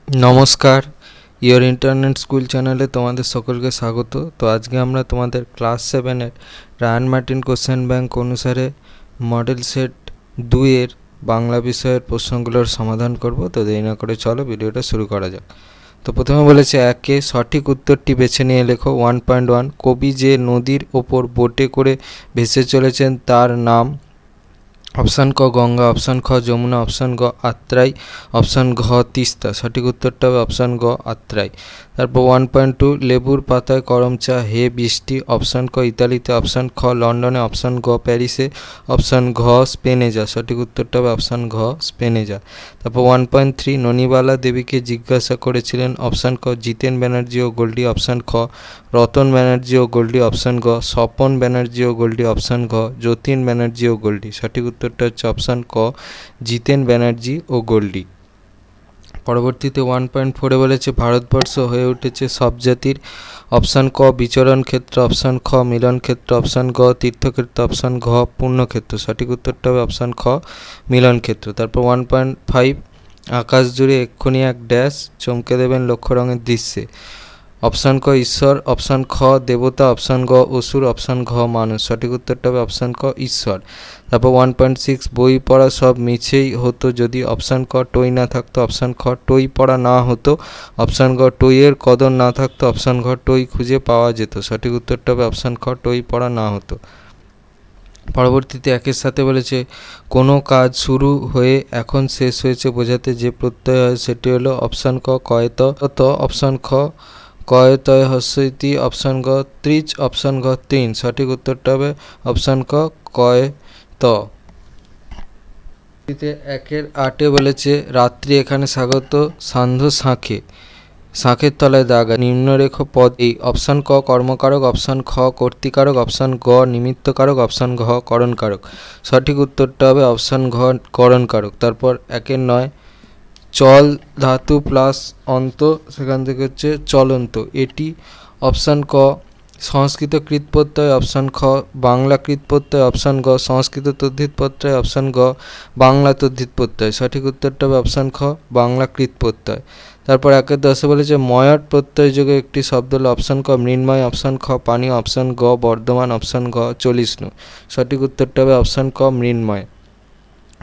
নমস্কার, your internet school চ্যানেলে তোমাদের সকলকে স্বাগত। তো আজকে আমরা তোমাদের ক্লাস 7-এর রায়ান মার্টিন কোশ্চেন ব্যাংক অনুসারে মডেল সেট 2-এর বাংলা বিষয়ের প্রশ্নগুলোর সমাধান করব। তো দেরি না করে চলো ভিডিওটা শুরু করা যাক। তো প্রথমে বলেছে একে সঠিক উত্তরটি বেছে নিয়ে লেখো। 1.1 কবি যে নদীর ওপর বোটে করে ভেসে চলেছেন তার নাম। অপশান ক গঙ্গা, অপশান খ যমুনা, অপশান গ আত্রাই, অপশান ঘ তিস্তা। সঠিক উত্তরটা হবে অপশান গ আত্রাই। তারপর 1.2 লেবুর পাতায় করম চা হে বৃষ্টি। অপশান ক ইতালিতে, অপশান খ লন্ডনে, অপশান গ প্যারিসে, অপশান ঘ স্পেনে যা। সঠিক উত্তরটা হবে অপশান ঘ স্পেনে যা। তারপর 1.3 ননিবালা দেবীকে জিজ্ঞাসা করেছিলেন। অপশান ক জিতেন ব্যানার্জি ও গোল্ডি, অপশান খ রতন ব্যানার্জি ও গোল্ডি, অপশান গ স্বপন ব্যানার্জি ও গোল্ডি, অপশান ঘ যতীন ব্যানার্জি ও গোল্ডি। সঠিক উত্তরটা হচ্ছে অপশান ক জিতেন ব্যানার্জি ও গোল্ডি। পরবর্তীতে 1.4-এ বলেছে ভারতবর্ষ হয়ে উঠেছে সব জাতির। অপশান ক বিচরণ ক্ষেত্র, অপশান খ মিলন ক্ষেত্র, অপশান গ তীর্থক্ষেত্র, অপশান ঘ পূর্ণক্ষেত্র। সঠিক উত্তরটা হবে অপশান খ মিলন ক্ষেত্র। তারপর 1.5 আকাশ জুড়ে এক্ষুনি এক ড্যাশ চমকে দেবেন লক্ষ্য রঙের দৃশ্যে। অপশান ক ঈশ্বর, অপশান খ দেবতা, অপশান গ অসুর, অপশান ঘ মানুষ। সঠিক উত্তরটা হবে অপশান ক ঈশ্বর। তারপর 1.6 বই পড়া সব মিছেই হতো যদি। অপশান ক টই না থাকতো, অপশান খ টই পড়া না হতো, অপশান গ টইয়ের কদর না থাকতো, অপশান ঘ টই খুঁজে পাওয়া যেত। সঠিক উত্তরটা হবে অপশান খ টই পড়া না হতো। পরবর্তীতে একের সাথে বলেছে কোনো কাজ শুরু হয়ে এখন শেষ হয়েছে বোঝাতে যে প্রত্যয় হয় সেটি হলো। অপশান ক কয়ত, অপশান খ কয়তয় হস্যইতি, অপশান গ ত্রিচ, অপশান ঘ তিন। সঠিক উত্তরটা হবে অপশান ক কয়ত। একের 8-এ বলেছে রাত্রি এখানে স্বাগত সান্ধ্য শাঁখে, শাঁখের তলায় দাগা নিম্নরেখ পদ এই। অপশান ক কর্মকারক, অপশান খ কর্তৃকারক, অপশান গ নিমিত্তকারক, অপশান ঘ করণকারক। সঠিক উত্তরটা হবে অপশান ঘ করণকারক। তারপর 1-9 চল ধাতু প্লাস অন্ত, সেখান থেকে হচ্ছে চলন্ত। এটি অপশান ক সংস্কৃত কৃত প্রত্যয়, অপশান খ বাংলা কৃত প্রত্যয়, অপশান গ সংস্কৃত তদ্ধিত প্রত্যয়, অপশান গ বাংলা তদ্ধিত প্রত্যয়। সঠিক উত্তরটা হবে অপশান খ বাংলা কৃত প্রত্যয়। তারপর 1-10-এ বলেছে ময়ট প্রত্যয় যোগে একটি শব্দ হলো। অপশান ক মৃন্ময়, অপশান খ পানি, অপশান গ বর্ধমান, অপশান ঘ চলিষ্ণু। সঠিক উত্তরটা হবে অপশান ক মৃন্ময়।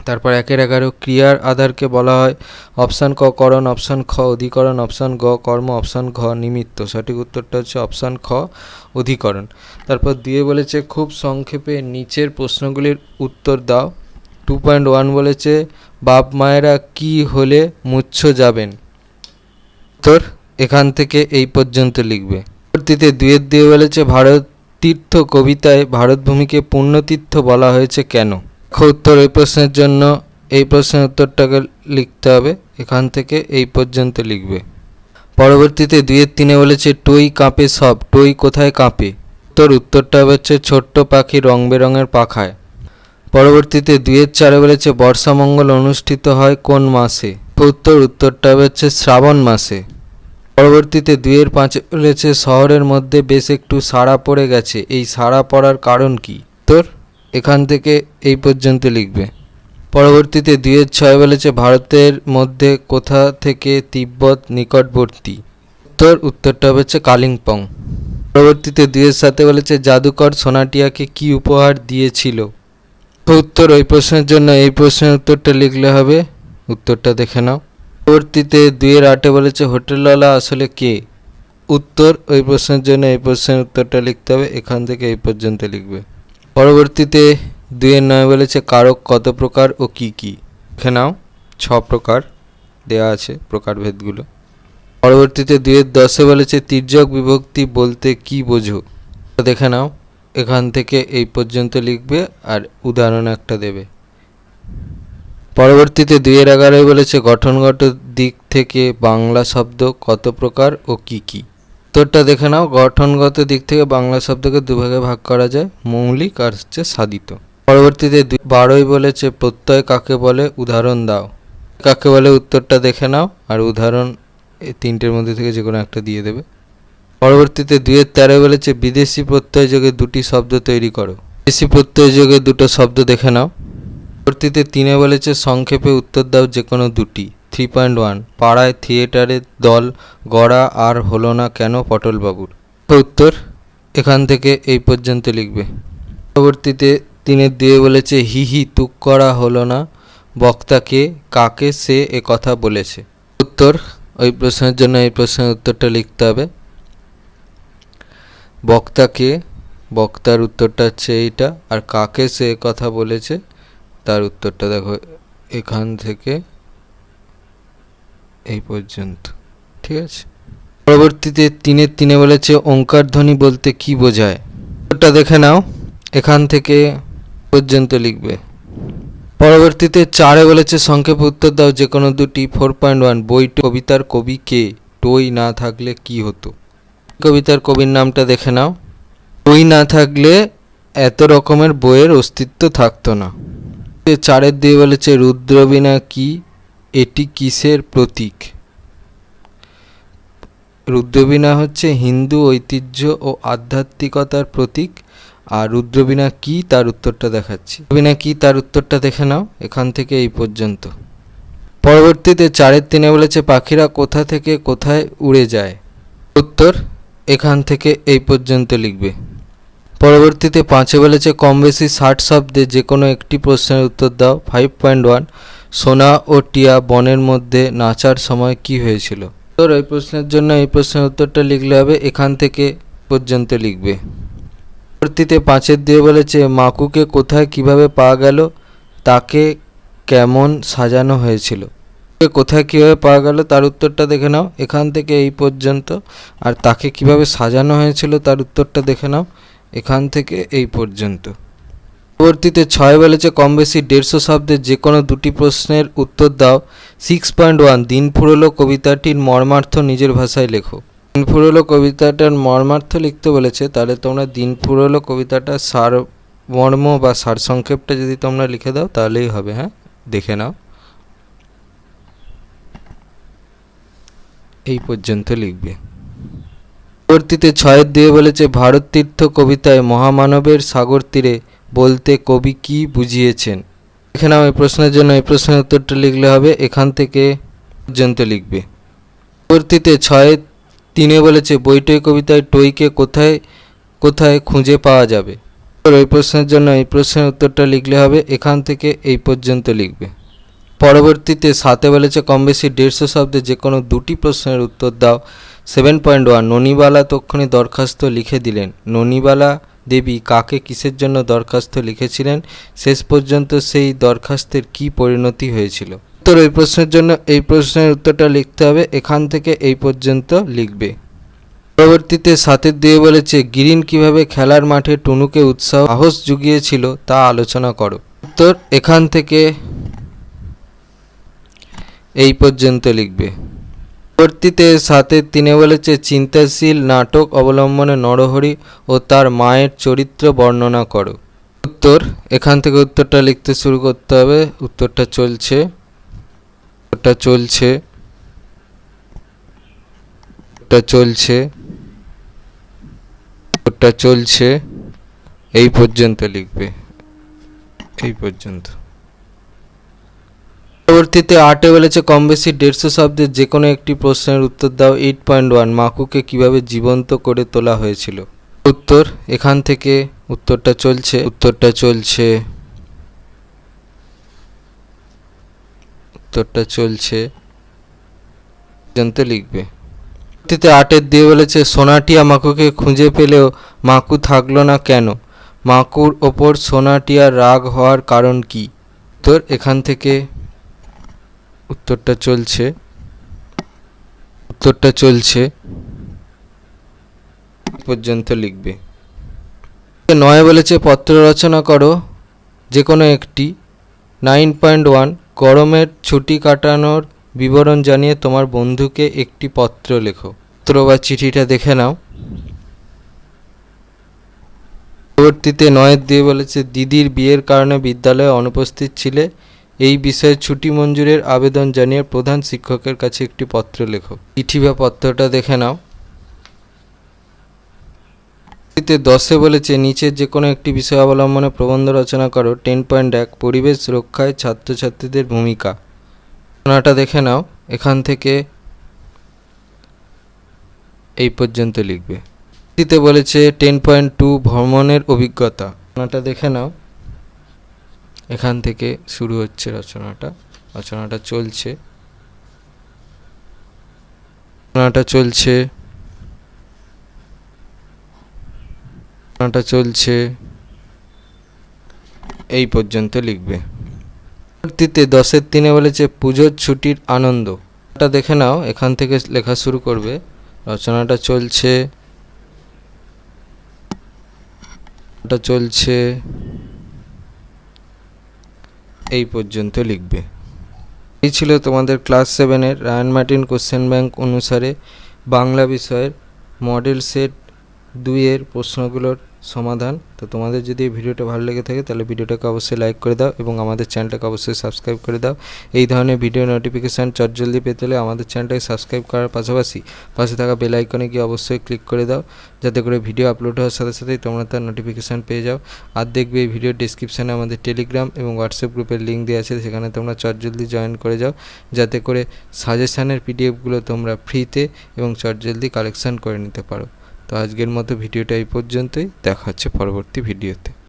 তারপর 1-11 ক্রিয়ার আধারকে বলা হয়। অপশান ক করণ, অপশান খ অধিকরণ, অপশান গ কর্ম, অপশান ঘ নিমিত্ত। সঠিক উত্তরটা হচ্ছে অপশান খ অধিকরণ। তারপর দিয়ে বলেছে খুব সংক্ষেপে নিচের প্রশ্নগুলির উত্তর দাও। 2.1 বলেছে বাপ মায়েরা কি হলে মুচ্ছ যাবেন। উত্তর এখান থেকে এই পর্যন্ত লিখবে। পরবর্তীতে 2-এর দিয়ে বলেছে ভারত তীর্থ কবিতায় ভারতভূমিকে পুণ্যতীর্থ বলা হয়েছে কেন। উত্তর এই প্রশ্নের জন্য এই প্রশ্নের উত্তরটাকে লিখতে হবে, এখান থেকে এই পর্যন্ত লিখবে। পরবর্তীতে 2-এর 3-এ বলেছে টই কাঁপে সব, টই কোথায় কাঁপে। উত্তরটা হচ্ছে ছোট্ট পাখি রং বেরঙের পাখায়। পরবর্তীতে 2-এর 4-এ বলেছে বর্ষামঙ্গল অনুষ্ঠিত হয় কোন মাসে। উত্তরটা হচ্ছে শ্রাবণ মাসে। পরবর্তীতে 2-এর 5-এ বলেছে শহরের মধ্যে বেশ একটু সাড়া পড়ে গেছে, এই সাড়া পড়ার কারণ কি। উত্তর এখান থেকে এই পর্যন্ত লিখবে। পরবর্তীতে 2-এর 6-এ বলেছে ভারতের মধ্যে কোথা থেকে তিব্বত নিকটবর্তী। উত্তরটা হচ্ছে কালিম্পং। পরবর্তীতে 2-এর 7-এ বলেছে জাদুকর সোনাটিয়াকে কি উপহার দিয়েছিল। উত্তর ওই প্রশ্নের জন্য এই প্রশ্নের উত্তরটা লিখলে হবে, উত্তরটা দেখে নাও। পরবর্তীতে 2-এর 8-এ বলেছে হোটেলওয়ালা আসলে কে। উত্তর ওই প্রশ্নের জন্য এই প্রশ্নের উত্তরটা লিখতে হবে, এখান থেকে এই পর্যন্ত লিখবে। পরবর্তীতে 2-এর 9 বলেছে কারক কত প্রকার ও কি কি। দেখে নাও 6 প্রকার দেয়া আছে প্রকারভেদগুলো। পরবর্তীতে 2-এর 10-এ বলেছে তির্যক বিভক্তি বলতে কি বোঝো। দেখে নাও, এখান থেকে এই পর্যন্ত লিখবে আর উদাহরণ একটা দেবে। পরবর্তীতে 2-এর 11-এ বলেছে গঠনগত দিক থেকে বাংলা শব্দ কত প্রকার ও কি কি। উত্তরটা দেখে নাও, গঠনগত দিক থেকে বাংলা শব্দকে দুভাগে ভাগ করা যায়, মৌলিক আর হচ্ছে সাধিত। পরবর্তীতে 12-ই বলেছে প্রত্যয় কাকে বলে উদাহরণ দাও। কাকে বলে উত্তরটা দেখে নাও আর উদাহরণ এই 3টের মধ্যে থেকে যে কোনো একটা দিয়ে দেবে। পরবর্তীতে 2-এর 13-এ বলেছে বিদেশি প্রত্যয় যোগে 2টি শব্দ তৈরি করো। বিদেশি প্রত্যয় যোগে 2টো শব্দ দেখে নাও। পরবর্তীতে 3-এ বলেছে সংক্ষেপে উত্তর দাও যে কোনো 2টি। 3.1 পাড়ায় থিয়েটারের দল গড়া আর হলো না কেন পটলবাবুর? উত্তর এখান থেকে এই পর্যন্ত লিখবে। পরবর্তীতে 3-2 বলেছে হি হি তুক করা হলো না বক্তাকে, কাকে সে এ কথা বলেছে? উত্তর ওই প্রশ্নের জন্য এই প্রশ্নের উত্তরটা লিখতে হবে। বক্তাকে, বক্তার উত্তরটা হচ্ছে এইটা, আর কাকে সে কথা বলেছে তার উত্তরটা দেখো এখান থেকে এই পর্যন্ত। ঠিক আছে, পরবর্তীতে 3-3 বলেছে ওঙ্কার ধ্বনি বলতে কি বোঝায়? উত্তরটা দেখে নাও, এখান থেকে পর্যন্ত লিখবে। পরবর্তীতে 4 বলেছে সংক্ষেপে উত্তর দাও যে কোনো দুটি। 4.1 বইটি কবিতার কবি কে? টই না থাকলে কি হতো? কবিতার কবির নামটা দেখে নাও। টই না থাকলে এত রকমের বইয়ের অস্তিত্ব থাকতো না। 4-2 বলেছে রুদ্রবীণা কি? এটি কিসের প্রতীক? রুদ্রবীণা হচ্ছে হিন্দু ঐতিহ্য ও আধ্যাত্মিকতার প্রতীক। আর রুদ্রবীণা কি তার উত্তরটা দেখাচ্ছি। রুদ্রবীণা কি তার উত্তরটা দেখে নাও, এখান থেকে এই পর্যন্ত। পরবর্তীতে 4-3 বলেছে পাখিরা কোথা থেকে কোথায় উড়ে যায়? উত্তর এখান থেকে এই পর্যন্ত লিখবে। পরবর্তীতে 5 বলেছে কম বেশি 60 শব্দে যে কোনো একটি প্রশ্নের উত্তর দাও। 5.1 সোনা ও টিয়া বনের মধ্যে নাচার সময় কি হয়েছিল? তোর এই প্রশ্নের জন্য এই প্রশ্নের উত্তরটা লিখলে হবে, এখান থেকে পর্যন্ত লিখবে। পরবর্তীতে 5-2 বলেছে মাকুকে কোথায় কিভাবে পাওয়া গেল, তাকে কেমন সাজানো হয়েছিল? কোথায় কিভাবে পাওয়া গেল তার উত্তরটা দেখে নাও, এখান থেকে এই পর্যন্ত। আর তাকে কিভাবে সাজানো হয়েছিল তার উত্তরটা দেখে নাও, এখান থেকে এই পর্যন্ত। পরবর্তীতে 6 বলেছে কম বেশি 150 শব্দের যে কোনো দুটি প্রশ্নের উত্তর দাও। 6.1 দিন ফুরলো কবিতাটির মর্মার্থ নিজের ভাষায় লেখো। দিন ফুরলো কবিতাটার মর্মার্থ লিখতে বলেছে, তাহলে তোমরা দিন ফুরলো কবিতাটা সারমর্ম বা সারসংক্ষেপটা যদি তোমরা লিখে দাও তাহলেই হবে। হ্যাঁ, দেখে নাও, এই পর্যন্ত লিখবে। পরবর্তীতে 6-2 বলেছে ভারত তীর্থ কবিতায় মহামানবের সাগর তীরে বলতে কবি কি বুঝিয়েছেন? এখানে এই প্রশ্নের জন্য এই প্রশ্নের উত্তরটা লিখলে হবে, এখান থেকে পর্যন্ত লিখবে। পরবর্তীতে 6-3 বলেছে বইটই কবিতায় টইকে কোথায় কোথায় খুঁজে পাওয়া যাবে? এই প্রশ্নের জন্য এই প্রশ্নের উত্তরটা লিখলে হবে, এখান থেকে এই পর্যন্ত লিখবে। পরবর্তীতে 7 বলেছে কম বেশি 150 শব্দে যে কোনো দুটি প্রশ্নের উত্তর দাও। 7.1 ননিবালা তক্ষণি দরখাস্ত লিখে দিলেন। ননিবালা দেবী কাকে কিসের জন্য দরখাস্ত লিখেছিলেন? শেষ পর্যন্ত সেই দরখাস্তের কি পরিণতি হয়েছিল? উত্তর এই প্রশ্নের জন্য এই প্রশ্নের উত্তরটা লিখতে হবে, এখান থেকে এই পর্যন্ত লিখবে। পরবর্তীতে 7-2 বলেছে গিরিন কিভাবে খেলার মাঠে টুনুকে উৎসাহ সাহস জুগিয়েছিল তা আলোচনা করো। উত্তর এখান থেকে এই পর্যন্ত লিখবে। পরবর্তীতে 7-3 বলেছে চিন্তাশীল নাটক অবলম্বনে নরহরি ও তার মায়ের চরিত্র বর্ণনা করো। উত্তর এখান থেকে উত্তরটা লিখতে শুরু করতে হবে। উত্তরটা চলছে এই পর্যন্ত লিখবে, এই পর্যন্ত। পরবর্তীতে 8 বলেছে কম বেশি 150 শব্দের যে কোনো একটি প্রশ্নের উত্তর দাও। 8.1 মাকুকে কিভাবে জীবন্ত করে তোলা হয়েছিল? উত্তর এখান থেকে উত্তরটা চলছে পর্যন্ত লিখবে। পরবর্তীতে 8-2 বলেছে সোনাটিয়া মাকুকে খুঁজে পেলেও মাকু থাকলো না কেন? মাকুর ওপর সোনাটিয়ার রাগ হওয়ার কারণ কি? উত্তর এখান থেকে উত্তরটা চলছে পর্যন্ত লিখবে। 9 বলেছে পত্র রচনা করো যে কোনো একটি। 9.1 গরমের ছুটি কাটানোর বিবরণ জানিয়ে তোমার বন্ধুকে একটি পত্র লেখো। পত্র বা চিঠিটা দেখে নাও। পরবর্তীতে 9-2 বলেছে দিদির বিয়ের কারণে বিদ্যালয়ে অনুপস্থিত ছিলে, এই বিষয়ে ছুটি মঞ্জুরের আবেদন জানিয়ে প্রধান শিক্ষকের কাছে একটি পত্র লেখো। চিঠি বা পত্রটা দেখে নাও। 10 বলেছে নিচের যে কোনো একটি বিষয় অবলম্বনে প্রবন্ধ রচনা করো। 10.1 পরিবেশ রক্ষায় ছাত্রছাত্রীদের ভূমিকা। রচনাটা দেখে নাও, এখান থেকে এই পর্যন্ত লিখবে। তে বলেছে 10.2 ভ্রমণের অভিজ্ঞতা। রচনাটা দেখে নাও, এখান থেকে শুরু হচ্ছে রচনাটা চলছে। এই পর্যন্ত লিখবে। পরবর্তীতে 10-3 বলেছে পুজোর ছুটির আনন্দ। এটা দেখে নাও, এখান থেকে লেখা শুরু করবে। রচনাটা চলছে এই পর্যন্ত লিখবে। এই ছিল তোমাদের ক্লাস 7-এর রায়ান মার্টিন কোশ্চেন ব্যাংক অনুসারে বাংলা বিষয়ের মডেল সেট 2-এর প্রশ্নগুলোর সমাধান। তো তোমাদের যদি এই ভিডিওটা ভালো লেগে থাকে তাহলে ভিডিওটাকে অবশ্যই লাইক করে দাও এবং আমাদের চ্যানেলটাকে অবশ্যই সাবস্ক্রাইব করে দাও। এই ধরনের ভিডিও নোটিফিকেশান চটজলদি পেতে হলে আমাদের চ্যানেলটাকে সাবস্ক্রাইব করার পাশাপাশি পাশে থাকা বেল আইকনে গিয়ে অবশ্যই ক্লিক করে দাও, যাতে করে ভিডিও আপলোড হওয়ার সাথে সাথেই তোমরা তার নোটিফিকেশান পেয়ে যাও। আর দেখবে এই ভিডিওর ডিসক্রিপশানে আমাদের টেলিগ্রাম এবং হোয়াটসঅ্যাপ গ্রুপের লিঙ্ক দেওয়া আছে, সেখানে তোমরা চটজলদি জয়েন করে যাও, যাতে করে সাজেশানের পিডিএফগুলো তোমরা ফ্রিতে এবং চটজলদি কালেকশান করে নিতে পারো। তো আজকের মতো ভিডিওটা এই পর্যন্তই, দেখা হচ্ছে পরবর্তী ভিডিওতে।